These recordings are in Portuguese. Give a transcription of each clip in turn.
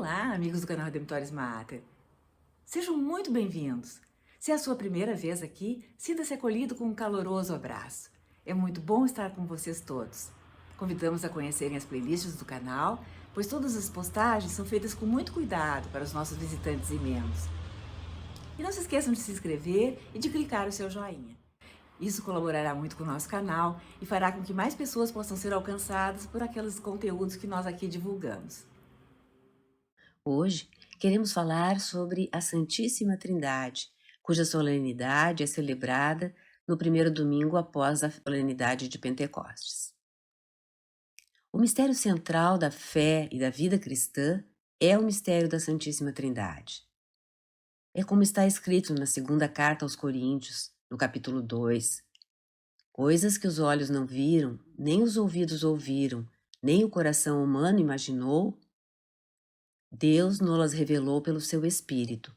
Olá, amigos do canal Redemptoris Mater. Sejam muito bem-vindos. Se é a sua primeira vez aqui, sinta-se acolhido com um caloroso abraço. É muito bom estar com vocês todos. Convidamos a conhecerem as playlists do canal, pois todas as postagens são feitas com muito cuidado para os nossos visitantes e membros. E não se esqueçam de se inscrever e de clicar o seu joinha. Isso colaborará muito com o nosso canal e fará com que mais pessoas possam ser alcançadas por aqueles conteúdos que nós aqui divulgamos. Hoje queremos falar sobre a Santíssima Trindade, cuja solenidade é celebrada no primeiro domingo após a solenidade de Pentecostes. O mistério central da fé e da vida cristã é o mistério da Santíssima Trindade. É como está escrito na segunda carta aos Coríntios, no capítulo 2. Coisas que os olhos não viram, nem os ouvidos ouviram, nem o coração humano imaginou, Deus nos-las revelou pelo seu Espírito,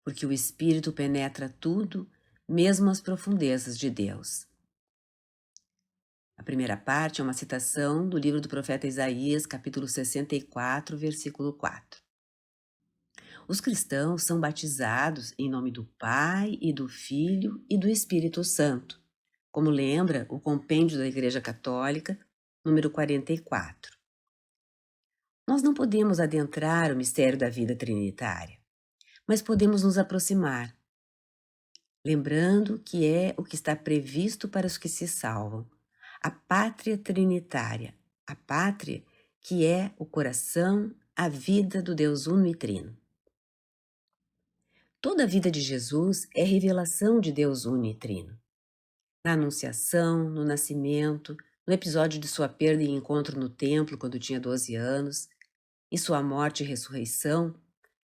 porque o Espírito penetra tudo, mesmo as profundezas de Deus. A primeira parte é uma citação do livro do profeta Isaías, capítulo 64, versículo 4. Os cristãos são batizados em nome do Pai e do Filho e do Espírito Santo, como lembra o compêndio da Igreja Católica, número 44. Nós não podemos adentrar o mistério da vida trinitária, mas podemos nos aproximar, lembrando que é o que está previsto para os que se salvam, a pátria trinitária, a pátria que é o coração, a vida do Deus uno e trino. Toda a vida de Jesus é revelação de Deus uno e trino. Na Anunciação, no nascimento, no episódio de sua perda e encontro no templo quando tinha 12 anos, em sua morte e ressurreição,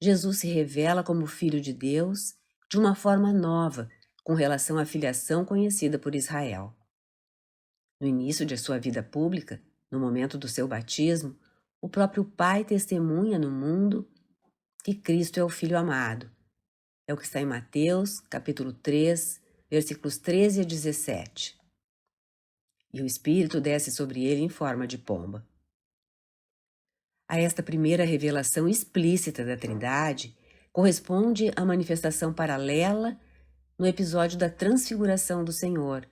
Jesus se revela como Filho de Deus de uma forma nova com relação à filiação conhecida por Israel. No início de sua vida pública, no momento do seu batismo, o próprio Pai testemunha no mundo que Cristo é o Filho amado. É o que está em Mateus, capítulo 3, versículos 13 a 17. E o Espírito desce sobre ele em forma de pomba. A esta primeira revelação explícita da Trindade corresponde a manifestação paralela no episódio da Transfiguração do Senhor,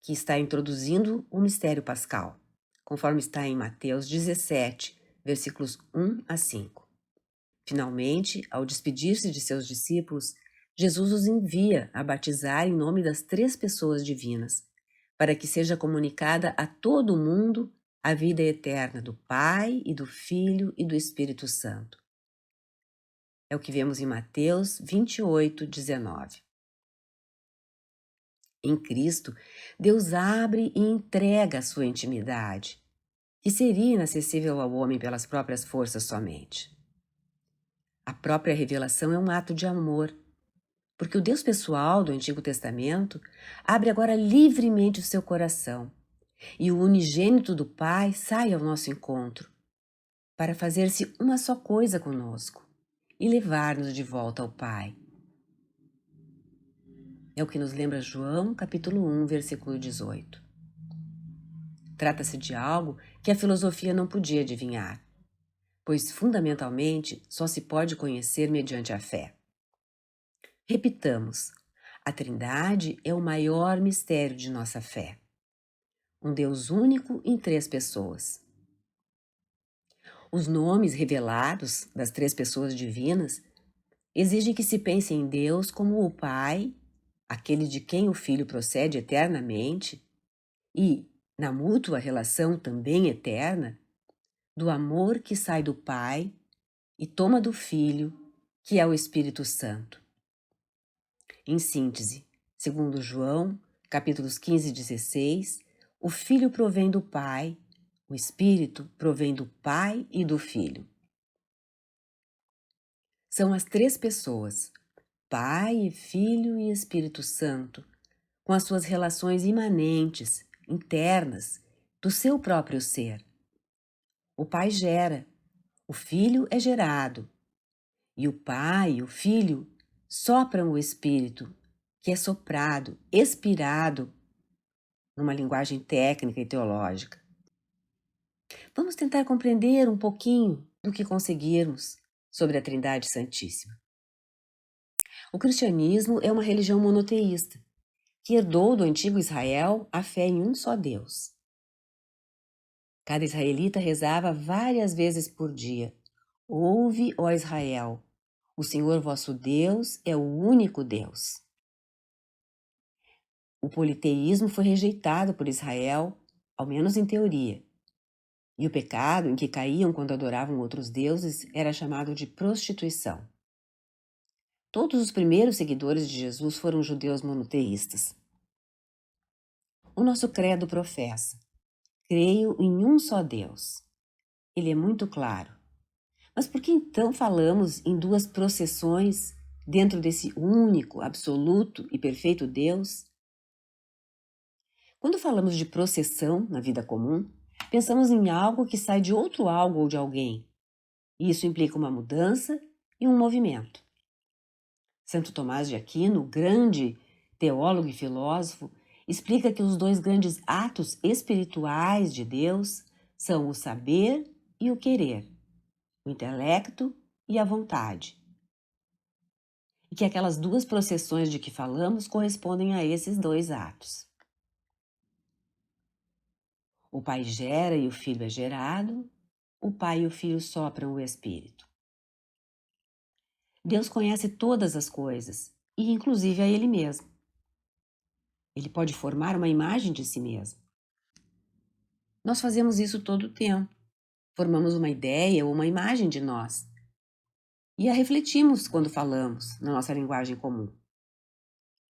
que está introduzindo o mistério pascal, conforme está em Mateus 17, versículos 1 a 5. Finalmente, ao despedir-se de seus discípulos, Jesus os envia a batizar em nome das três pessoas divinas, para que seja comunicada a todo o mundo a vida eterna do Pai e do Filho e do Espírito Santo. É o que vemos em Mateus 28, 19. Em Cristo, Deus abre e entrega a sua intimidade, que seria inacessível ao homem pelas próprias forças somente. A própria revelação é um ato de amor, porque o Deus pessoal do Antigo Testamento abre agora livremente o seu coração, e o unigênito do Pai sai ao nosso encontro, para fazer-se uma só coisa conosco e levar-nos de volta ao Pai. É o que nos lembra João, capítulo 1, versículo 18. Trata-se de algo que a filosofia não podia adivinhar, pois fundamentalmente só se pode conhecer mediante a fé. Repitamos, a Trindade é o maior mistério de nossa fé. Um Deus único em três pessoas. Os nomes revelados das três pessoas divinas exigem que se pense em Deus como o Pai, aquele de quem o Filho procede eternamente, e, na mútua relação também eterna, do amor que sai do Pai e toma do Filho, que é o Espírito Santo. Em síntese, segundo João, capítulos 15 e 16, o Filho provém do Pai, o Espírito provém do Pai e do Filho. São as três pessoas, Pai, Filho e Espírito Santo, com as suas relações imanentes, internas, do seu próprio ser. O Pai gera, o Filho é gerado, e o Pai e o Filho sopram o Espírito, que é soprado, expirado, numa linguagem técnica e teológica. Vamos tentar compreender um pouquinho do que conseguirmos sobre a Trindade Santíssima. O cristianismo é uma religião monoteísta, que herdou do antigo Israel a fé em um só Deus. Cada israelita rezava várias vezes por dia: Ouve, ó Israel, o Senhor vosso Deus é o único Deus. O politeísmo foi rejeitado por Israel, ao menos em teoria. E o pecado em que caíam quando adoravam outros deuses era chamado de prostituição. Todos os primeiros seguidores de Jesus foram judeus monoteístas. O nosso credo professa: creio em um só Deus. Ele é muito claro. Mas por que então falamos em duas processões dentro desse único, absoluto e perfeito Deus? Quando falamos de processão na vida comum, pensamos em algo que sai de outro algo ou de alguém. E isso implica uma mudança e um movimento. Santo Tomás de Aquino, grande teólogo e filósofo, explica que os dois grandes atos espirituais de Deus são o saber e o querer, o intelecto e a vontade. E que aquelas duas processões de que falamos correspondem a esses dois atos. O Pai gera e o Filho é gerado, o Pai e o Filho sopram o Espírito. Deus conhece todas as coisas, e inclusive a Ele mesmo. Ele pode formar uma imagem de si mesmo. Nós fazemos isso todo o tempo. Formamos uma ideia ou uma imagem de nós. E a refletimos quando falamos, na nossa linguagem comum.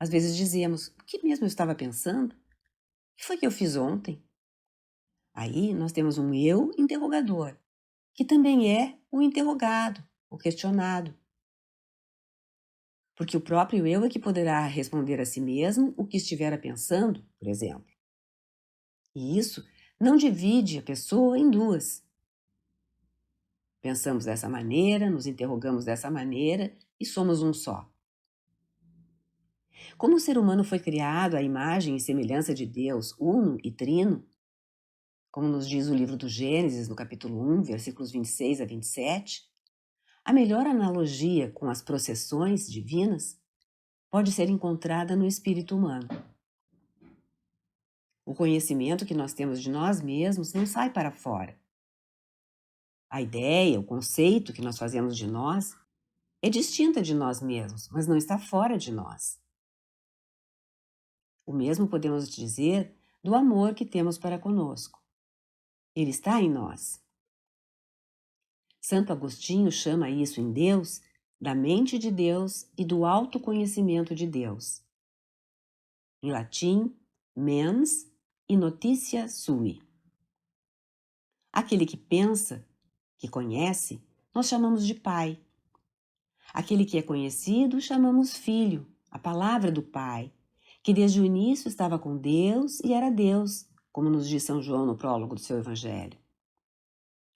Às vezes dizemos: o que mesmo eu estava pensando? O que foi que eu fiz ontem? Aí nós temos um eu interrogador, que também é o interrogado, o questionado. Porque o próprio eu é que poderá responder a si mesmo o que estivera pensando, por exemplo. E isso não divide a pessoa em duas. Pensamos dessa maneira, nos interrogamos dessa maneira e somos um só. Como o ser humano foi criado à imagem e semelhança de Deus, uno e trino, como nos diz o livro do Gênesis, no capítulo 1, versículos 26 a 27, a melhor analogia com as processões divinas pode ser encontrada no espírito humano. O conhecimento que nós temos de nós mesmos não sai para fora. A ideia, o conceito que nós fazemos de nós é distinta de nós mesmos, mas não está fora de nós. O mesmo podemos dizer do amor que temos para conosco. Ele está em nós. Santo Agostinho chama isso em Deus da mente de Deus e do autoconhecimento de Deus. Em latim, mens e notitia sui. Aquele que pensa, que conhece, nós chamamos de pai. Aquele que é conhecido, chamamos filho, a palavra do Pai, que desde o início estava com Deus e era Deus, como nos diz São João no prólogo do seu Evangelho.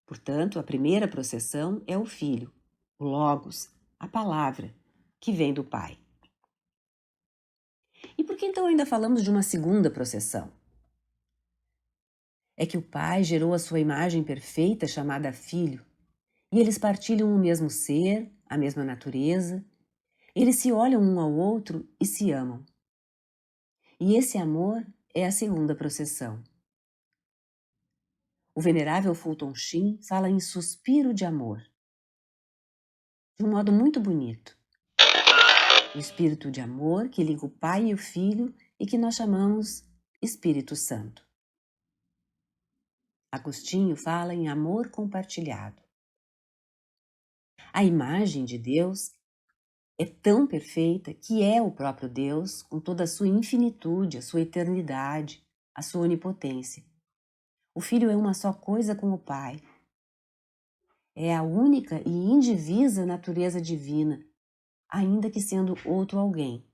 Portanto, a primeira processão é o Filho, o Logos, a palavra, que vem do Pai. E por que então ainda falamos de uma segunda processão? É que o Pai gerou a sua imagem perfeita chamada Filho, e eles partilham o mesmo ser, a mesma natureza. Eles se olham um ao outro e se amam. E esse amor é a segunda processão. O venerável Fulton Sheen fala em suspiro de amor, de um modo muito bonito. O espírito de amor que liga o Pai e o Filho e que nós chamamos Espírito Santo. Agostinho fala em amor compartilhado. A imagem de Deus é tão perfeita que é o próprio Deus com toda a sua infinitude, a sua eternidade, a sua onipotência. O Filho é uma só coisa com o Pai. É a única e indivisa natureza divina, ainda que sendo outro alguém.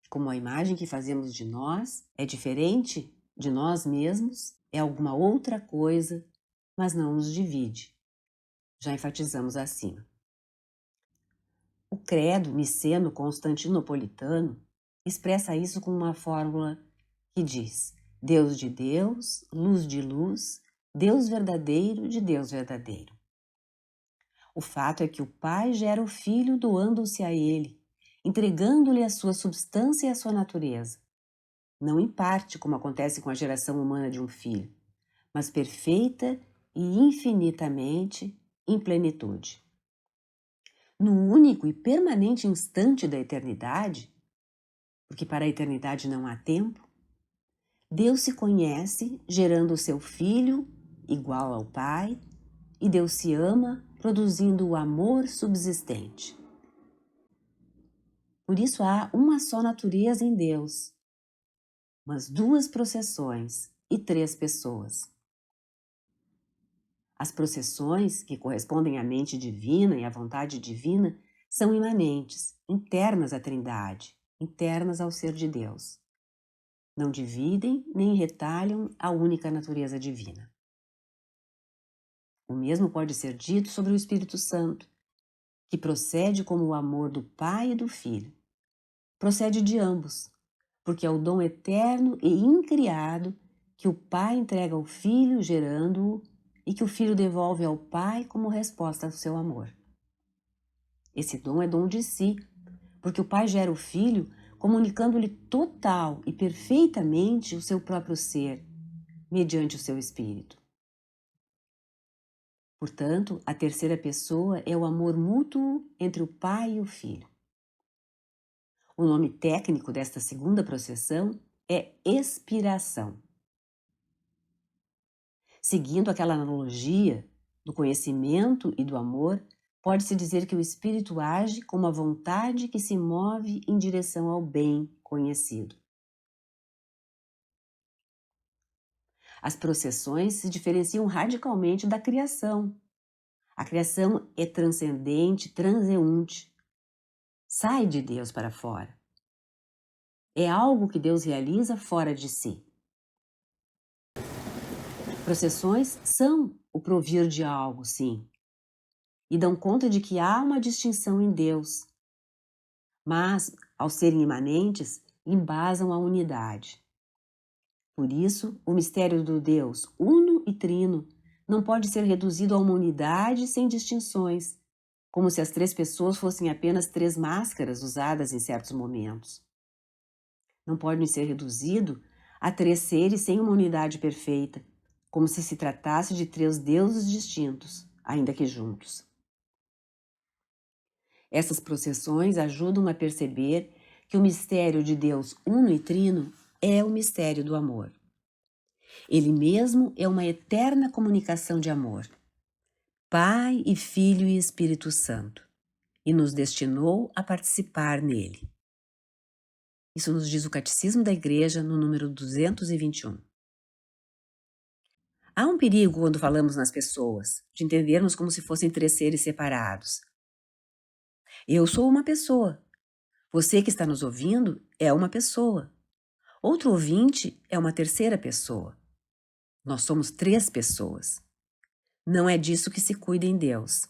Como a imagem que fazemos de nós é diferente de nós mesmos, é alguma outra coisa, mas não nos divide. Já enfatizamos acima. O credo niceno-constantinopolitano expressa isso com uma fórmula que diz: Deus de Deus, luz de luz, Deus verdadeiro de Deus verdadeiro. O fato é que o Pai gera o Filho doando-se a Ele, entregando-lhe a sua substância e a sua natureza. Não em parte, como acontece com a geração humana de um filho, mas perfeita e infinitamente em plenitude. No único e permanente instante da eternidade, porque para a eternidade não há tempo, Deus se conhece gerando o seu Filho igual ao Pai, e Deus se ama produzindo o amor subsistente. Por isso há uma só natureza em Deus, mas duas processões e três pessoas. As processões, que correspondem à mente divina e à vontade divina, são imanentes, internas à Trindade, internas ao ser de Deus. Não dividem nem retalham a única natureza divina. O mesmo pode ser dito sobre o Espírito Santo, que procede como o amor do Pai e do Filho. Procede de ambos, porque é o dom eterno e incriado que o Pai entrega ao Filho, gerando-o, e que o Filho devolve ao Pai como resposta ao seu amor. Esse dom é dom de si, porque o Pai gera o Filho, comunicando-lhe total e perfeitamente o seu próprio ser, mediante o seu Espírito. Portanto, a terceira pessoa é o amor mútuo entre o Pai e o Filho. O nome técnico desta segunda processão é expiração. Seguindo aquela analogia do conhecimento e do amor, pode-se dizer que o espírito age com uma vontade que se move em direção ao bem conhecido. As processões se diferenciam radicalmente da criação. A criação é transcendente, transeunte. Sai de Deus para fora. É algo que Deus realiza fora de si. Processões são o provir de algo, sim, e dão conta de que há uma distinção em Deus, mas, ao serem imanentes, embasam a unidade. Por isso, o mistério do Deus uno e trino não pode ser reduzido a uma unidade sem distinções, como se as três pessoas fossem apenas três máscaras usadas em certos momentos. Não pode ser reduzido a três seres sem uma unidade perfeita, como se tratasse de três deuses distintos, ainda que juntos. Essas processões ajudam a perceber que o mistério de Deus uno e trino é o mistério do amor. Ele mesmo é uma eterna comunicação de amor, Pai e Filho e Espírito Santo, e nos destinou a participar nele. Isso nos diz o Catecismo da Igreja no número 221. Há um perigo quando falamos nas pessoas, de entendermos como se fossem três seres separados. Eu sou uma pessoa. Você que está nos ouvindo é uma pessoa. Outro ouvinte é uma terceira pessoa. Nós somos três pessoas. Não é disso que se cuida em Deus.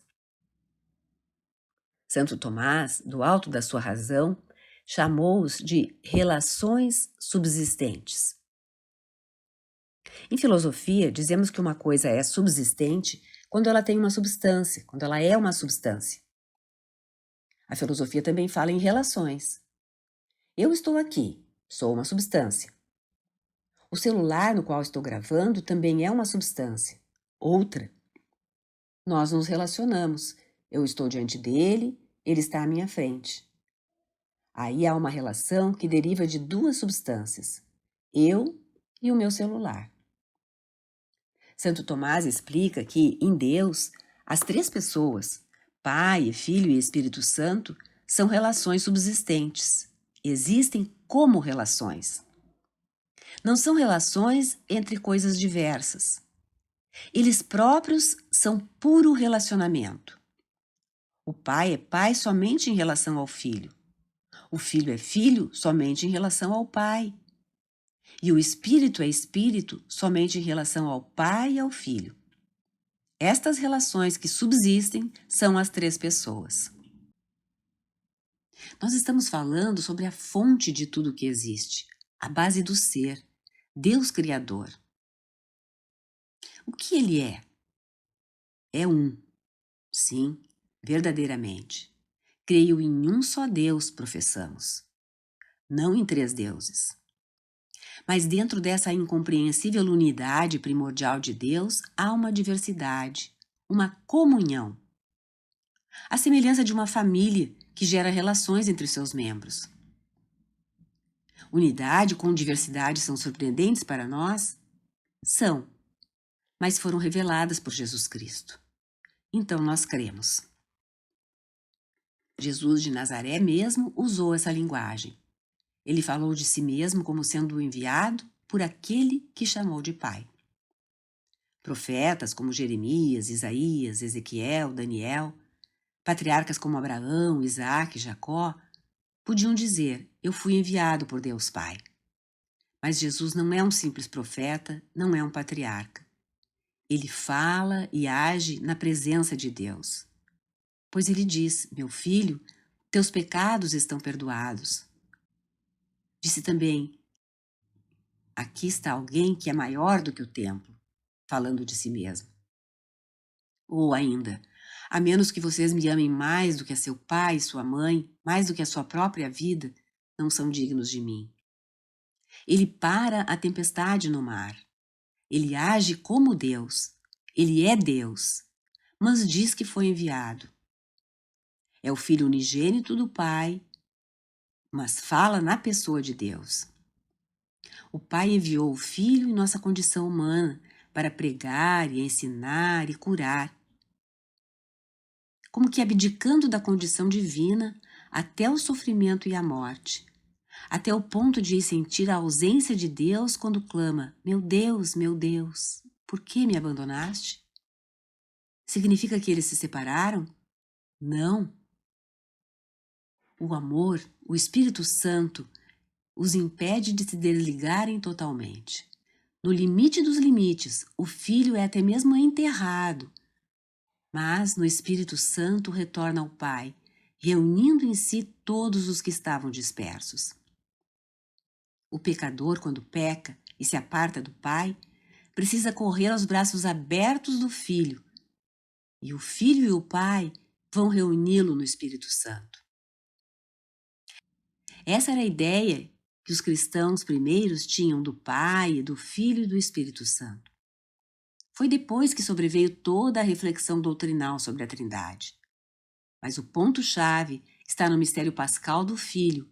Santo Tomás, do alto da sua razão, chamou-os de relações subsistentes. Em filosofia, dizemos que uma coisa é subsistente quando ela tem uma substância, quando ela é uma substância. A filosofia também fala em relações. Eu estou aqui, sou uma substância. O celular no qual estou gravando também é uma substância, outra. Nós nos relacionamos. Eu estou diante dele, ele está à minha frente. Aí há uma relação que deriva de duas substâncias, eu e o meu celular. Santo Tomás explica que, em Deus, as três pessoas, Pai, Filho e Espírito Santo, são relações subsistentes. Existem como relações. Não são relações entre coisas diversas. Eles próprios são puro relacionamento. O Pai é Pai somente em relação ao Filho. O Filho é Filho somente em relação ao Pai. E o Espírito é Espírito somente em relação ao Pai e ao Filho. Estas relações que subsistem são as três pessoas. Nós estamos falando sobre a fonte de tudo que existe, a base do ser, Deus Criador. O que ele é? É um, sim, verdadeiramente. Creio em um só Deus, professamos, não em três deuses. Mas dentro dessa incompreensível unidade primordial de Deus, há uma diversidade, uma comunhão. A semelhança de uma família que gera relações entre seus membros. Unidade com diversidade são surpreendentes para nós? São, mas foram reveladas por Jesus Cristo. Então nós cremos. Jesus de Nazaré mesmo usou essa linguagem. Ele falou de si mesmo como sendo enviado por aquele que chamou de Pai. Profetas como Jeremias, Isaías, Ezequiel, Daniel, patriarcas como Abraão, Isaac, Jacó, podiam dizer: eu fui enviado por Deus Pai. Mas Jesus não é um simples profeta, não é um patriarca. Ele fala e age na presença de Deus. Pois ele diz: meu filho, teus pecados estão perdoados. Disse também: aqui está alguém que é maior do que o templo, falando de si mesmo. Ou ainda: a menos que vocês me amem mais do que a seu pai e sua mãe, mais do que a sua própria vida, não são dignos de mim. Ele para a tempestade no mar. Ele age como Deus. Ele é Deus, mas diz que foi enviado. É o Filho unigênito do Pai, mas fala na pessoa de Deus. O Pai enviou o Filho em nossa condição humana para pregar e ensinar e curar. Como que abdicando da condição divina até o sofrimento e a morte, até o ponto de sentir a ausência de Deus quando clama: meu Deus, por que me abandonaste? Significa que eles se separaram? Não. O amor, o Espírito Santo, os impede de se desligarem totalmente. No limite dos limites, o Filho é até mesmo enterrado, mas no Espírito Santo retorna ao Pai, reunindo em si todos os que estavam dispersos. O pecador, quando peca e se aparta do Pai, precisa correr aos braços abertos do Filho, e o Filho e o Pai vão reuni-lo no Espírito Santo. Essa era a ideia que os cristãos primeiros tinham do Pai, do Filho e do Espírito Santo. Foi depois que sobreveio toda a reflexão doutrinal sobre a Trindade. Mas o ponto-chave está no mistério pascal do Filho,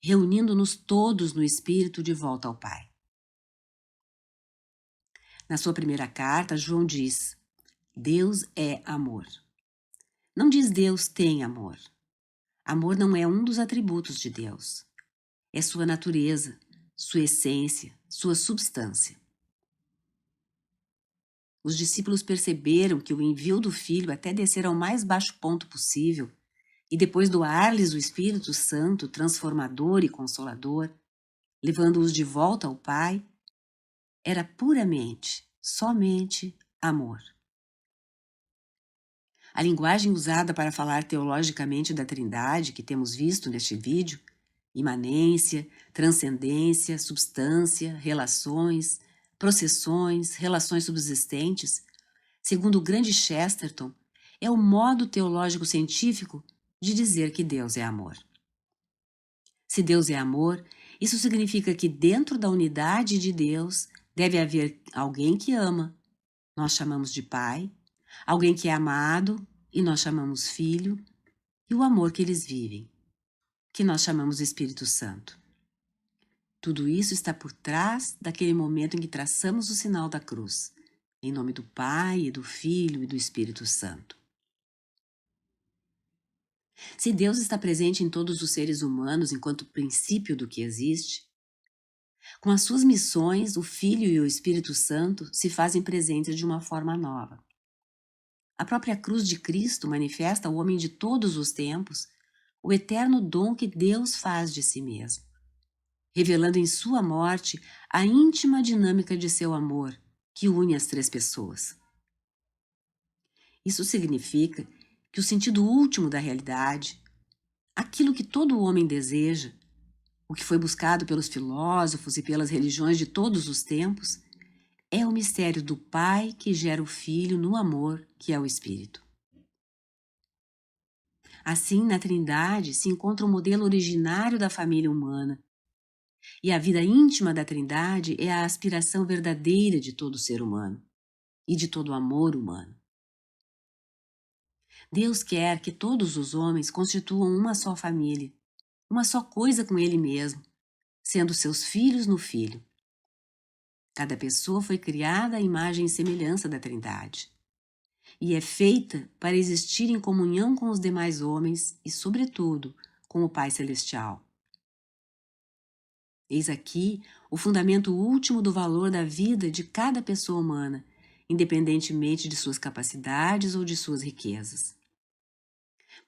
reunindo-nos todos no Espírito de volta ao Pai. Na sua primeira carta, João diz: Deus é amor. Não diz Deus tem amor. Amor não é um dos atributos de Deus. É sua natureza, sua essência, sua substância. Os discípulos perceberam que o envio do Filho até descer ao mais baixo ponto possível e depois doar-lhes o Espírito Santo, transformador e consolador, levando-os de volta ao Pai, era puramente, somente amor. A linguagem usada para falar teologicamente da Trindade, que temos visto neste vídeo, imanência, transcendência, substância, relações, processões, relações subsistentes, segundo o grande Chesterton, é o modo teológico científico de dizer que Deus é amor. Se Deus é amor, isso significa que dentro da unidade de Deus deve haver alguém que ama, nós chamamos de Pai, alguém que é amado, e nós chamamos Filho, e o amor que eles vivem, que nós chamamos de Espírito Santo. Tudo isso está por trás daquele momento em que traçamos o sinal da cruz, em nome do Pai, e do Filho e do Espírito Santo. Se Deus está presente em todos os seres humanos enquanto princípio do que existe, com as suas missões, o Filho e o Espírito Santo se fazem presentes de uma forma nova. A própria cruz de Cristo manifesta ao homem de todos os tempos o eterno dom que Deus faz de si mesmo, revelando em sua morte a íntima dinâmica de seu amor, que une as três pessoas. Isso significa que o sentido último da realidade, aquilo que todo homem deseja, o que foi buscado pelos filósofos e pelas religiões de todos os tempos, é o mistério do Pai que gera o Filho no amor, que é o Espírito. Assim, na Trindade se encontra o modelo originário da família humana, e a vida íntima da Trindade é a aspiração verdadeira de todo ser humano e de todo amor humano. Deus quer que todos os homens constituam uma só família, uma só coisa com Ele mesmo, sendo seus filhos no Filho. Cada pessoa foi criada à imagem e semelhança da Trindade, e é feita para existir em comunhão com os demais homens e, sobretudo, com o Pai Celestial. Eis aqui o fundamento último do valor da vida de cada pessoa humana, independentemente de suas capacidades ou de suas riquezas.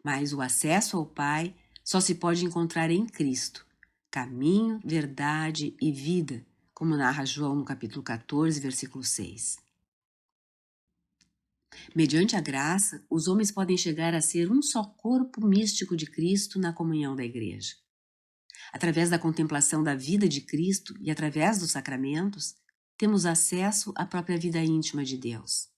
Mas o acesso ao Pai só se pode encontrar em Cristo, caminho, verdade e vida, como narra João no capítulo 14, versículo 6. Mediante a graça, os homens podem chegar a ser um só corpo místico de Cristo na comunhão da Igreja. Através da contemplação da vida de Cristo e através dos sacramentos, temos acesso à própria vida íntima de Deus.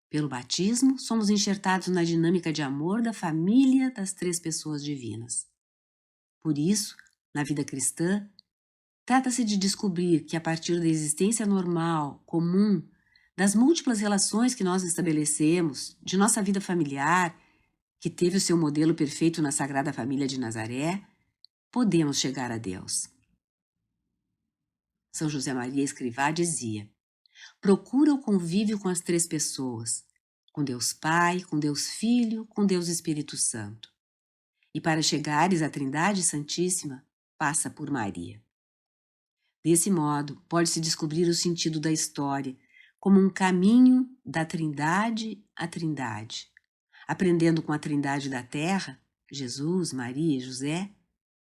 Pelo batismo, somos enxertados na dinâmica de amor da família das três pessoas divinas. Por isso, na vida cristã, trata-se de descobrir que a partir da existência normal, comum, das múltiplas relações que nós estabelecemos, de nossa vida familiar, que teve o seu modelo perfeito na Sagrada Família de Nazaré, podemos chegar a Deus. São José Maria Escrivá dizia: procura o convívio com as três pessoas, com Deus Pai, com Deus Filho, com Deus Espírito Santo. E para chegares à Trindade Santíssima, passa por Maria. Desse modo, pode-se descobrir o sentido da história como um caminho da Trindade à Trindade, aprendendo com a Trindade da Terra, Jesus, Maria e José,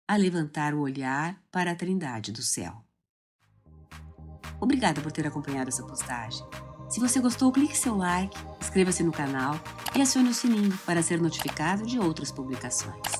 a levantar o olhar para a Trindade do céu. Obrigada por ter acompanhado essa postagem. Se você gostou, clique seu like, inscreva-se no canal e acione o sininho para ser notificado de outras publicações.